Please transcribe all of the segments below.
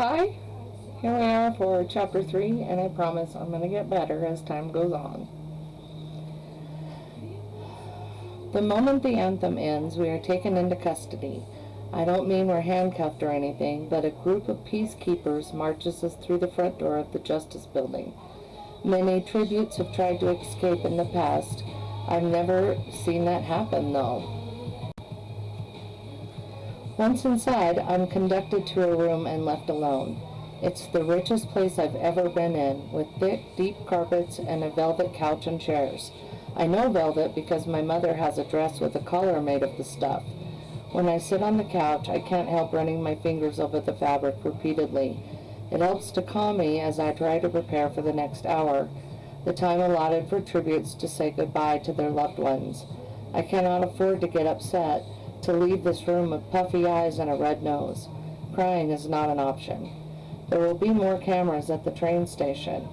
Hi, here we are for chapter 3, and I promise I'm going to get better as time goes on. The moment the anthem ends, we are taken into custody. I don't mean we're handcuffed or anything, but a group of peacekeepers marches us through the front door of the Justice Building. Many tributes have tried to escape in the past. I've never seen that happen, though. Once inside, I'm conducted to a room and left alone. It's the richest place I've ever been in, with thick, deep carpets and a velvet couch and chairs. I know velvet because my mother has a dress with a collar made of the stuff. When I sit on the couch, I can't help running my fingers over the fabric repeatedly. It helps to calm me as I try to prepare for the next hour, the time allotted for tributes to say goodbye to their loved ones. I cannot afford to get upset, to leave this room with puffy eyes and a red nose. Crying is not an option. There will be more cameras at the train station.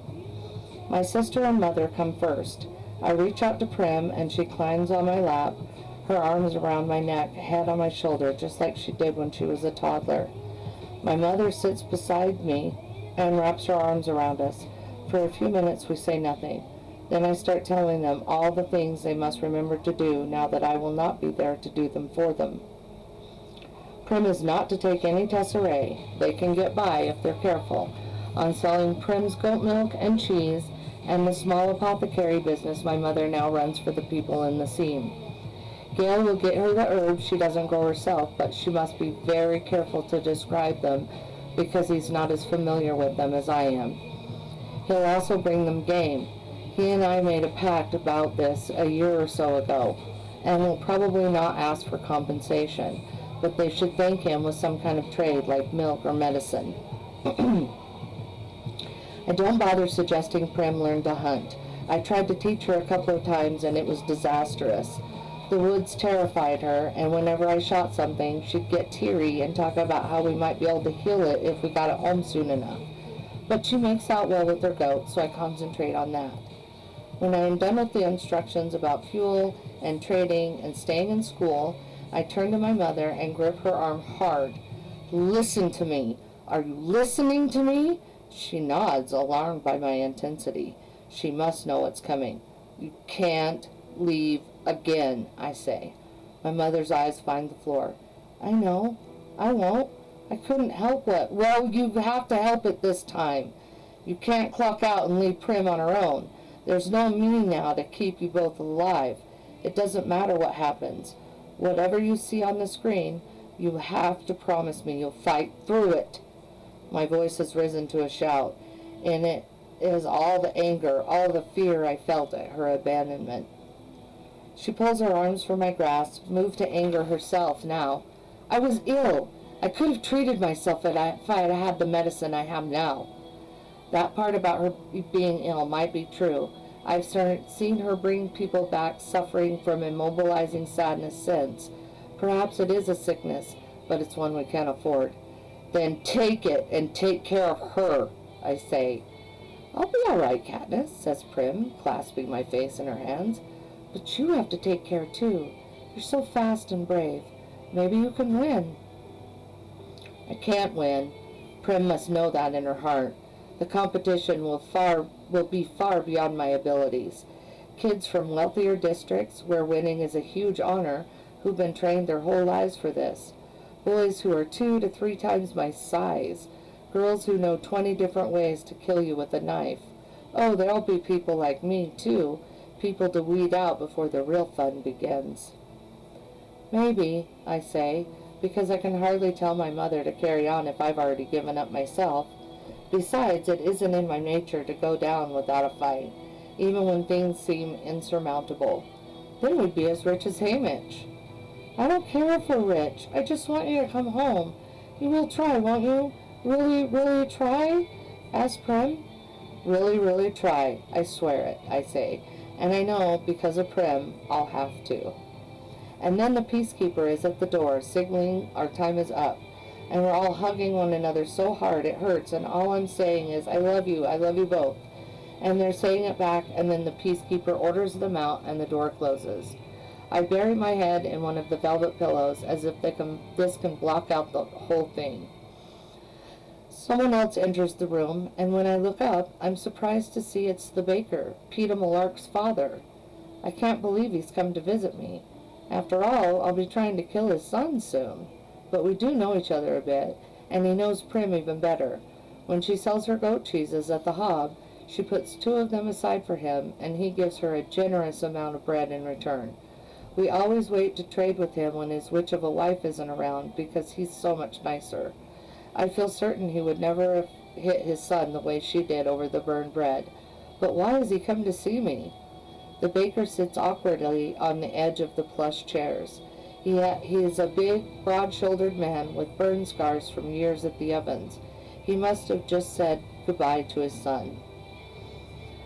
My sister and mother come first. I reach out to Prim and she climbs on my lap, her arms around my neck, head on my shoulder, just like she did when she was a toddler. My mother sits beside me and wraps her arms around us. For a few minutes we say nothing. Then I start telling them all the things they must remember to do now that I will not be there to do them for them. Prim is not to take any tesserae. They can get by, if they're careful, on selling Prim's goat milk and cheese and the small apothecary business my mother now runs for the people in the seam. Gail will get her the herbs she doesn't grow herself, but she must be very careful to describe them because he's not as familiar with them as I am. He'll also bring them game. He and I made a pact about this a year or so ago, and will probably not ask for compensation, but they should thank him with some kind of trade like milk or medicine. I don't bother suggesting Prim learn to hunt. I tried to teach her a couple of times and it was disastrous. The woods terrified her, and whenever I shot something, she'd get teary and talk about how we might be able to heal it if we got it home soon enough. But she makes out well with her goat, so I concentrate on that. When I am done with the instructions about fuel and trading and staying in school, I turn to my mother and grip her arm hard. Listen to me. Are you listening to me? She nods, alarmed by my intensity. She must know what's coming. You can't leave again, I say. My mother's eyes find the floor. I know. I won't. I couldn't help it. Well, you have to help it this time. You can't clock out and leave Prim on her own. There's no me now to keep you both alive. It doesn't matter what happens. Whatever you see on the screen, you have to promise me you'll fight through it. My voice has risen to a shout, and it is all the anger, all the fear I felt at her abandonment. She pulls her arms from my grasp, moved to anger herself now. I was ill. I could have treated myself if I had had the medicine I have now. That part about her being ill might be true. I've seen her bring people back suffering from immobilizing sadness since. Perhaps it is a sickness, but it's one we can't afford. Then take it and take care of her, I say. I'll be all right, Katniss, says Prim, clasping my face in her hands. But you have to take care too. You're so fast and brave. Maybe you can win. I can't win. Prim must know that in her heart. The competition will be far beyond my abilities. Kids from wealthier districts, where winning is a huge honor, who've been trained their whole lives for this. Boys who are 2 to 3 times my size. Girls who know 20 different ways to kill you with a knife. Oh, there'll be people like me, too. People to weed out before the real fun begins. Maybe, I say, because I can hardly tell my mother to carry on if I've already given up myself. Besides, it isn't in my nature to go down without a fight, even when things seem insurmountable. Then we'd be as rich as Haymitch. I don't care if we're rich. I just want you to come home. You will try, won't you? Really, really try? Asked Prim. Really, really try. I swear it, I say. And I know, because of Prim, I'll have to. And then the peacekeeper is at the door, signaling our time is up. And we're all hugging one another so hard it hurts, and all I'm saying is, I love you both. And they're saying it back, and then the peacekeeper orders them out, and the door closes. I bury my head in one of the velvet pillows, as if this can block out the whole thing. Someone else enters the room, and when I look up, I'm surprised to see it's the baker, Peeta Malark's father. I can't believe he's come to visit me. After all, I'll be trying to kill his son soon. But we do know each other a bit, and he knows Prim even better. When she sells her goat cheeses at the Hob, she puts 2 of them aside for him, and he gives her a generous amount of bread in return. We always wait to trade with him when his witch of a wife isn't around, because he's so much nicer. I feel certain he would never have hit his son the way she did over the burned bread. But why has he come to see me? The baker sits awkwardly on the edge of the plush chairs. He is a big, broad-shouldered man with burn scars from years at the ovens. He must have just said goodbye to his son.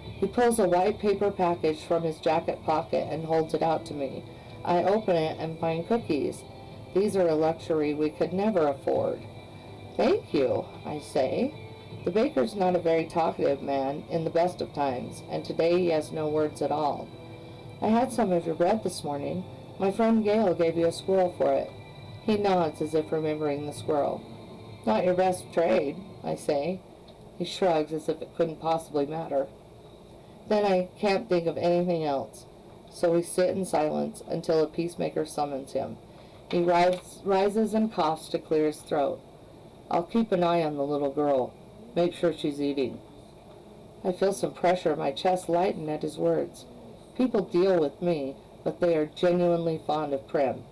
He pulls a white paper package from his jacket pocket and holds it out to me. I open it and find cookies. These are a luxury we could never afford. Thank you, I say. The baker's not a very talkative man in the best of times, and today he has no words at all. I had some of your bread this morning. My friend Gale gave you a squirrel for it. He nods as if remembering the squirrel. Not your best trade, I say. He shrugs as if it couldn't possibly matter. Then I can't think of anything else, so we sit in silence until a peacemaker summons him. He rises and coughs to clear his throat. I'll keep an eye on the little girl. Make sure she's eating. I feel some pressure, my chest lighten at his words. People deal with me, but they are genuinely fond of Prim.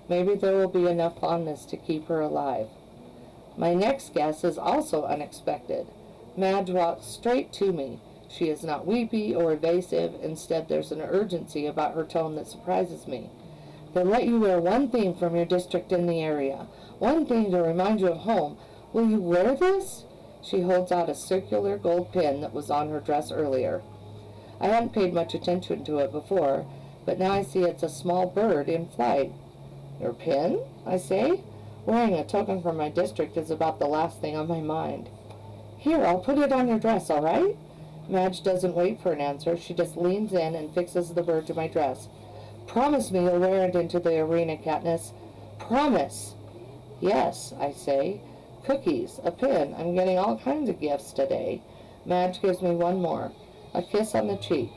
Maybe there will be enough fondness to keep her alive. My next guess is also unexpected. Madge walks straight to me. She is not weepy or evasive. Instead, there's an urgency about her tone that surprises me. They let you wear one thing from your district in the area. One thing to remind you of home. Will you wear this? She holds out a circular gold pin that was on her dress earlier. I hadn't paid much attention to it before, but now I see it's a small bird in flight. Your pin? I say. Wearing a token from my district is about the last thing on my mind. Here, I'll put it on your dress, all right? Madge doesn't wait for an answer. She just leans in and fixes the bird to my dress. Promise me you'll wear it into the arena, Katniss. Promise. Yes, I say. Cookies, a pin. I'm getting all kinds of gifts today. Madge gives me one more. A kiss on the cheek.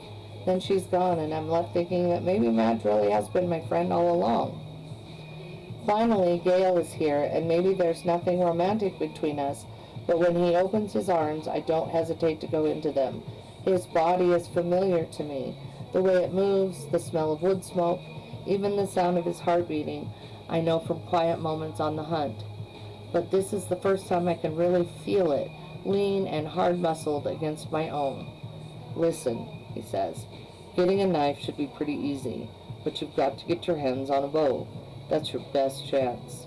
Then she's gone, and I'm left thinking that maybe Madge really has been my friend all along. Finally, Gale is here, and maybe there's nothing romantic between us, but when he opens his arms, I don't hesitate to go into them. His body is familiar to me. The way it moves, the smell of wood smoke, even the sound of his heart beating, I know from quiet moments on the hunt. But this is the first time I can really feel it, lean and hard-muscled against my own. Listen, he says, getting a knife should be pretty easy, but you've got to get your hands on a bow. That's your best chance.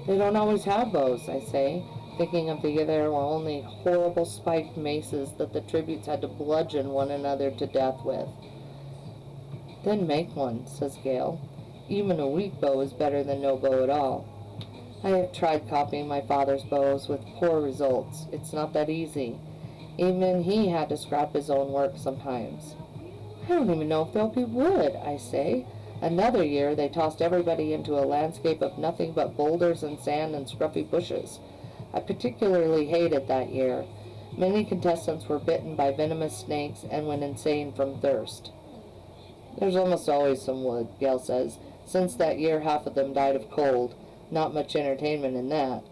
They don't always have bows, I say, thinking of there were only horrible spiked maces that the tributes had to bludgeon one another to death with. Then make one, says Gale. Even a weak bow is better than no bow at all. I have tried copying my father's bows with poor results. It's not that easy. Even he had to scrap his own work sometimes. I don't even know if there'll be wood, I say. Another year they tossed everybody into a landscape of nothing but boulders and sand and scruffy bushes. I particularly hated that year. Many contestants were bitten by venomous snakes and went insane from thirst. There's almost always some wood, Gale says. Since that year, half of them died of cold. Not much entertainment in that.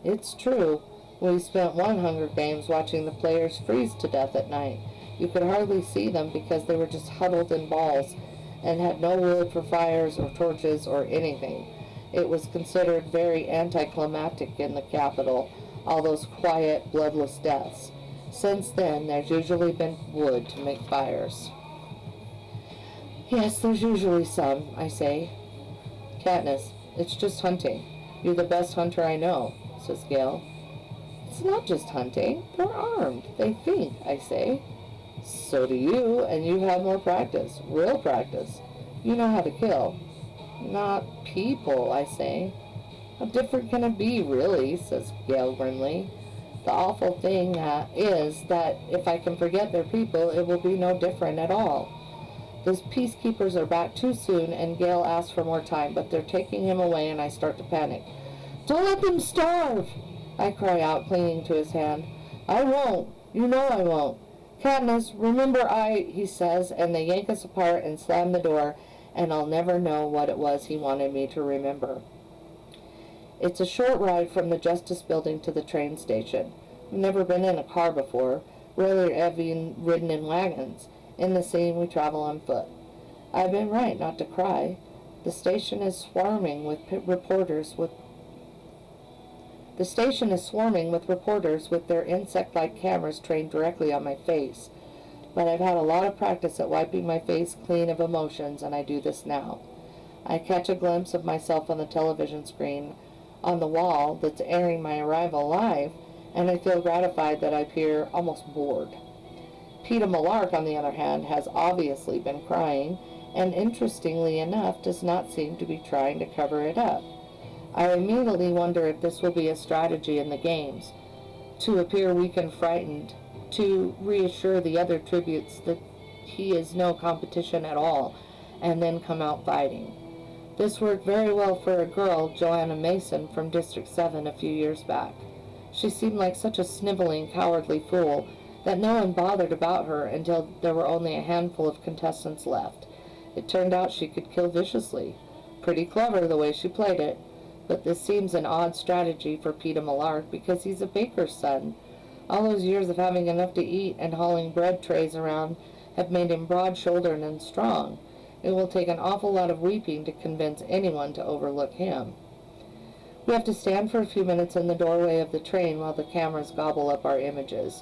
It's true. We spent one Hunger Games watching the players freeze to death at night. You could hardly see them because they were just huddled in balls and had no wood for fires or torches or anything. It was considered very anticlimactic in the capital, all those quiet, bloodless deaths. Since then, there's usually been wood to make fires. Yes, there's usually some, I say. Katniss, it's just hunting. You're the best hunter I know, says Gale. It's not just hunting. They're armed. They think, I say. So do you, and you have more practice. Real practice. You know how to kill. Not people, I say. How different can it be, really, says Gale grimly. The awful thing is that if I can forget they're people, it will be no different at all. Those peacekeepers are back too soon, and Gale asks for more time, but they're taking him away, and I start to panic. Don't let them starve! I cry out, clinging to his hand. I won't. You know I won't. Katniss, remember he says, and they yank us apart and slam the door, and I'll never know what it was he wanted me to remember. It's a short ride from the Justice Building to the train station. I've never been in a car before, rarely having ridden in wagons. In the scene, we travel on foot. I've been right not to cry. The station is swarming with reporters with their insect-like cameras trained directly on my face. But I've had a lot of practice at wiping my face clean of emotions, and I do this now. I catch a glimpse of myself on the television screen on the wall that's airing my arrival live, and I feel gratified that I appear almost bored. Peeta Millark, on the other hand, has obviously been crying, and interestingly enough does not seem to be trying to cover it up. I immediately wonder if this will be a strategy in the games, to appear weak and frightened, to reassure the other tributes that he is no competition at all, and then come out fighting. This worked very well for a girl, Joanna Mason, from District 7 a few years back. She seemed like such a sniveling, cowardly fool that no one bothered about her until there were only a handful of contestants left. It turned out she could kill viciously. Pretty clever the way she played it, but this seems an odd strategy for Peeta Millark because he's a baker's son. All those years of having enough to eat and hauling bread trays around have made him broad-shouldered and strong. It will take an awful lot of weeping to convince anyone to overlook him. We have to stand for a few minutes in the doorway of the train while the cameras gobble up our images.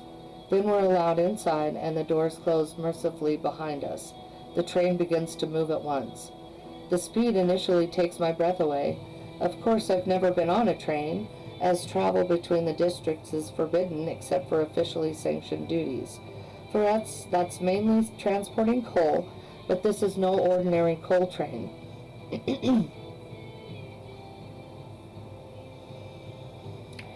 Then we're allowed inside, and the doors close mercifully behind us. The train begins to move at once. The speed initially takes my breath away. Of course, I've never been on a train, as travel between the districts is forbidden except for officially sanctioned duties. For us, that's mainly transporting coal, but this is no ordinary coal train.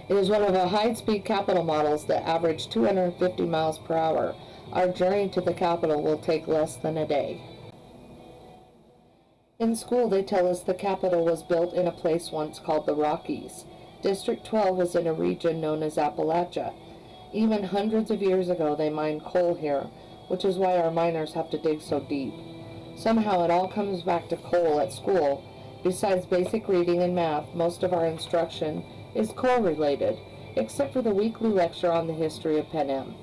It is one of the high-speed capital models that average 250 miles per hour. Our journey to the capital will take less than a day. In school, they tell us the capital was built in a place once called the Rockies. District 12 was in a region known as Appalachia. Even hundreds of years ago, they mined coal here, which is why our miners have to dig so deep. Somehow it all comes back to coal at school. Besides basic reading and math, most of our instruction is coal-related, except for the weekly lecture on the history of Panem.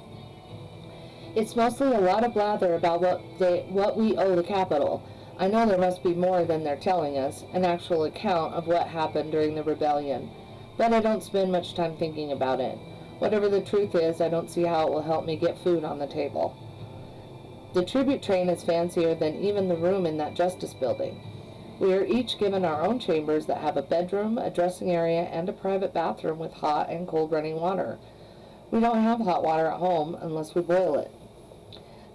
It's mostly a lot of blather about what we owe the capital. I know there must be more than they're telling us, an actual account of what happened during the rebellion, but I don't spend much time thinking about it. Whatever the truth is, I don't see how it will help me get food on the table. The tribute train is fancier than even the room in that Justice Building. We are each given our own chambers that have a bedroom, a dressing area, and a private bathroom with hot and cold running water. We don't have hot water at home unless we boil it.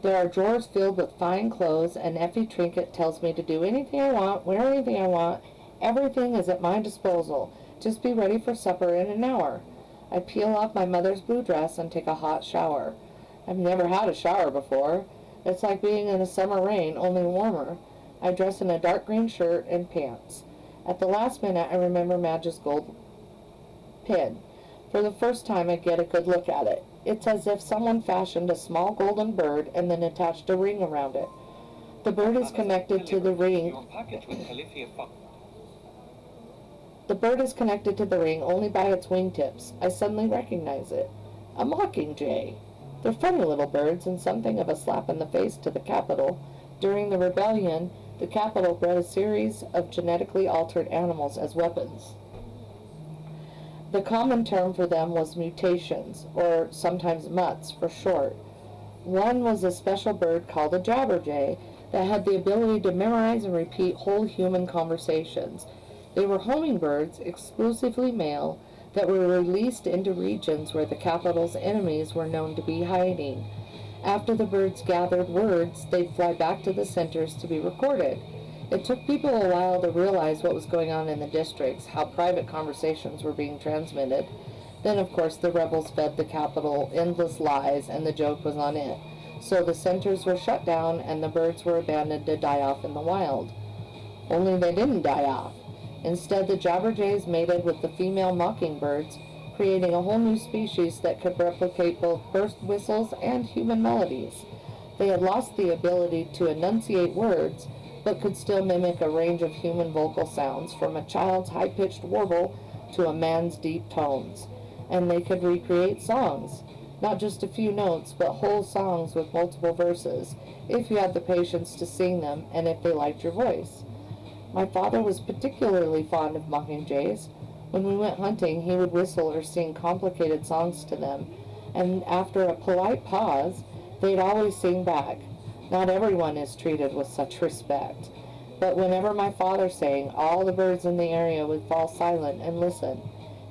There are drawers filled with fine clothes, and Effie Trinket tells me to do anything I want, wear anything I want. Everything is at my disposal. Just be ready for supper in an hour. I peel off my mother's blue dress and take a hot shower. I've never had a shower before. It's like being in a summer rain, only warmer. I dress in a dark green shirt and pants. At the last minute, I remember Madge's gold pin. For the first time, I get a good look at it. It's as if someone fashioned a small golden bird and then attached a ring around it. The bird is connected to the ring. The bird is connected to the ring only by its wingtips. I suddenly recognize it. A mockingjay. They're funny little birds and something of a slap in the face to the capital. During the rebellion, the capital bred a series of genetically altered animals as weapons. The common term for them was mutations, or sometimes mutts for short. One was a special bird called a jabberjay that had the ability to memorize and repeat whole human conversations. They were homing birds, exclusively male, that were released into regions where the capital's enemies were known to be hiding. After the birds gathered words, they'd fly back to the centers to be recorded. It took people a while to realize what was going on in the districts, how private conversations were being transmitted. Then, of course, the rebels fed the capital endless lies, and the joke was on it. So the centers were shut down, and the birds were abandoned to die off in the wild. Only they didn't die off. Instead, the jabberjays mated with the female mockingbirds, creating a whole new species that could replicate both bird whistles and human melodies. They had lost the ability to enunciate words, but could still mimic a range of human vocal sounds, from a child's high-pitched warble to a man's deep tones. And they could recreate songs, not just a few notes, but whole songs with multiple verses, if you had the patience to sing them and if they liked your voice. My father was particularly fond of mockingjays. When we went hunting, he would whistle or sing complicated songs to them, and after a polite pause, they'd always sing back. Not everyone is treated with such respect, but whenever my father sang, all the birds in the area would fall silent and listen.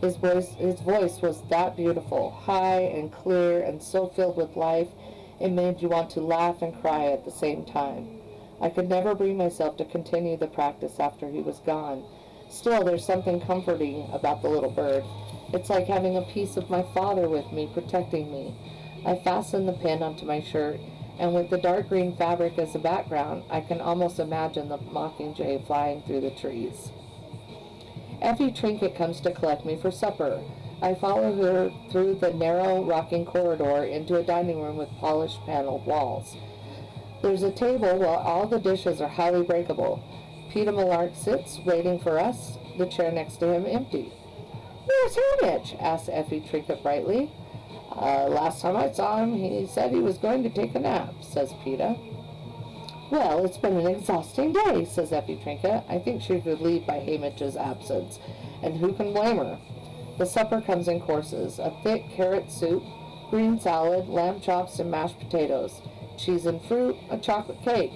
His voice was that beautiful, high and clear and so filled with life, it made you want to laugh and cry at the same time. I could never bring myself to continue the practice after he was gone. Still, there's something comforting about the little bird. It's like having a piece of my father with me, protecting me. I fastened the pin onto my shirt, and with the dark green fabric as a background, I can almost imagine the mockingjay flying through the trees. Effie Trinket comes to collect me for supper. I follow her through the narrow, rocking corridor into a dining room with polished paneled walls. There's a table while all the dishes are highly breakable. Peeta Millark sits, waiting for us, the chair next to him empty. "Where's Hamish?" asks Effie Trinket brightly. Last time I saw him, he said he was going to take a nap," says Peeta. "Well, it's been an exhausting day," says Effie Trinket. I think she was relieved by Hamish's absence, and who can blame her? The supper comes in courses: a thick carrot soup, green salad, lamb chops, and mashed potatoes, cheese and fruit, a chocolate cake.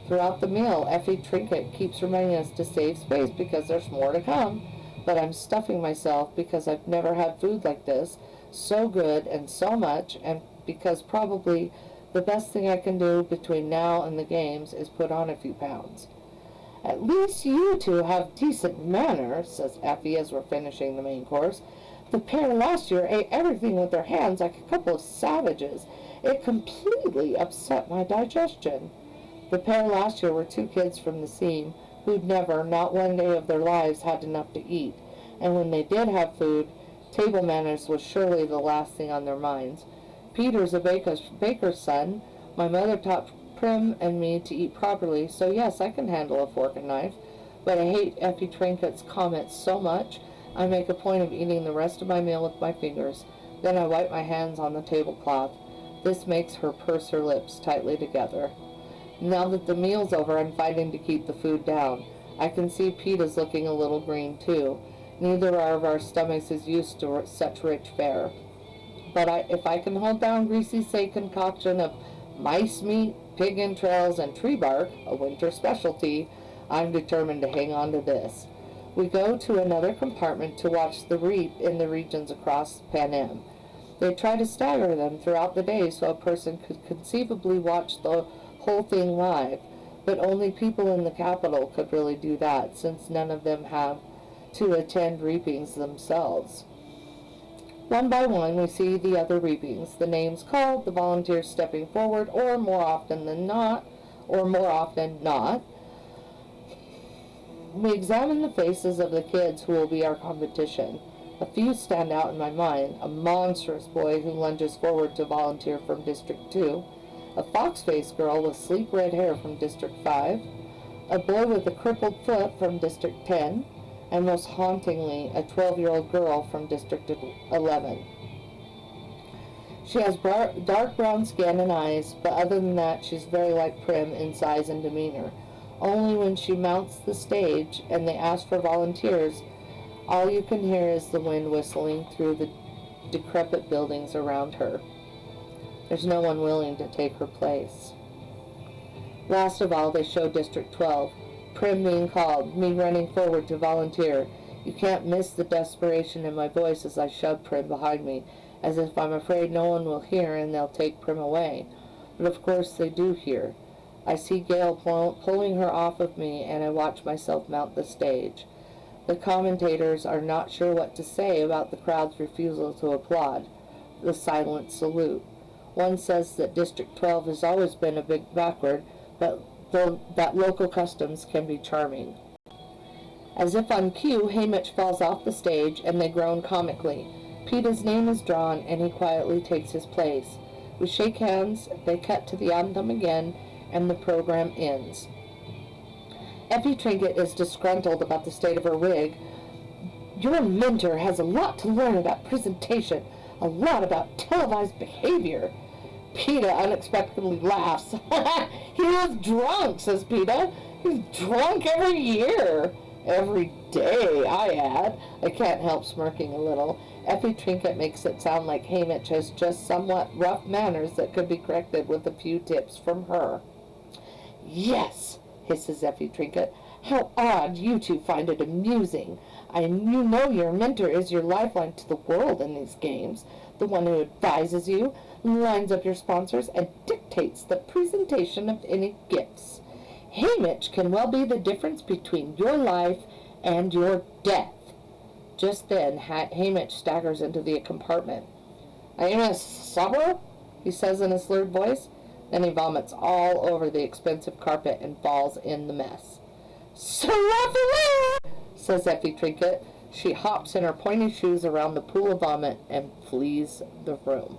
Throughout the meal, Effie Trinket keeps reminding us to save space because there's more to come, but I'm stuffing myself because I've never had food like this, so good and so much, and because probably the best thing I can do between now and the games is put on a few pounds. "At least you two have decent manners," says Effie as we're finishing the main course. "The pair last year ate everything with their hands like a couple of savages. It completely upset my digestion." The pair last year were two kids from the seam who'd never, not one day of their lives, had enough to eat, and when they did have food, table manners was surely the last thing on their minds. Peter's a baker's son. My mother taught Prim and me to eat properly, so yes, I can handle a fork and knife, but I hate Effie Trinket's comments so much, I make a point of eating the rest of my meal with my fingers. Then I wipe my hands on the tablecloth. This makes her purse her lips tightly together. Now that the meal's over, I'm fighting to keep the food down. I can see Peeta's looking a little green, too. Neither of our stomachs is used to such rich fare. But if I can hold down Greasy's safe concoction of mice meat, pig entrails, and tree bark, a winter specialty, I'm determined to hang on to this. We go to another compartment to watch the reap in the regions across Panem. They try to stagger them throughout the day so a person could conceivably watch the whole thing live, but only people in the capital could really do that, since none of them have to attend reapings themselves. One by one, we see the other reapings, the names called, the volunteers stepping forward, or more often not. We examine the faces of the kids who will be our competition. A few stand out in my mind: a monstrous boy who lunges forward to volunteer from District 2, a fox-faced girl with sleek red hair from District 5, a boy with a crippled foot from District 10, and most hauntingly, a 12-year-old girl from District 11. She has dark brown skin and eyes, but other than that, she's very like Prim in size and demeanor. Only when she mounts the stage and they ask for volunteers, all you can hear is the wind whistling through the decrepit buildings around her. There's no one willing to take her place. Last of all, they show District 12. Prim being called, me running forward to volunteer. You can't miss the desperation in my voice as I shove Prim behind me, as if I'm afraid no one will hear and they'll take Prim away. But of course they do hear. I see Gail pulling her off of me, and I watch myself mount the stage. The commentators are not sure what to say about the crowd's refusal to applaud, the silent salute. One says that District 12 has always been a bit backward, but that local customs can be charming. As if on cue, Hamish falls off the stage, and they groan comically. Peeta's name is drawn, and he quietly takes his place. We shake hands, they cut to the anthem again, and the program ends. Effie Trinket is disgruntled about the state of her wig. Your mentor has a lot to learn about presentation, a lot about televised behavior. Peeta unexpectedly laughs. He was drunk, says Peeta. He's drunk every year. Every day, I add. I can't help smirking a little. Effie Trinket makes it sound like Haymitch has just somewhat rough manners that could be corrected with a few tips from her. Yes, hisses Effie Trinket. How odd you two find it amusing. You know your mentor is your lifeline to the world in these games, the one who advises you, lines up your sponsors, and dictates the presentation of any gifts. Haymitch can well be the difference between your life and your death. Just then, Haymitch staggers into the compartment. Amos supper? He says in a slurred voice. Then he vomits all over the expensive carpet and falls in the mess. Seraphina! Says Effie Trinket. She hops in her pointy shoes around the pool of vomit and flees the room.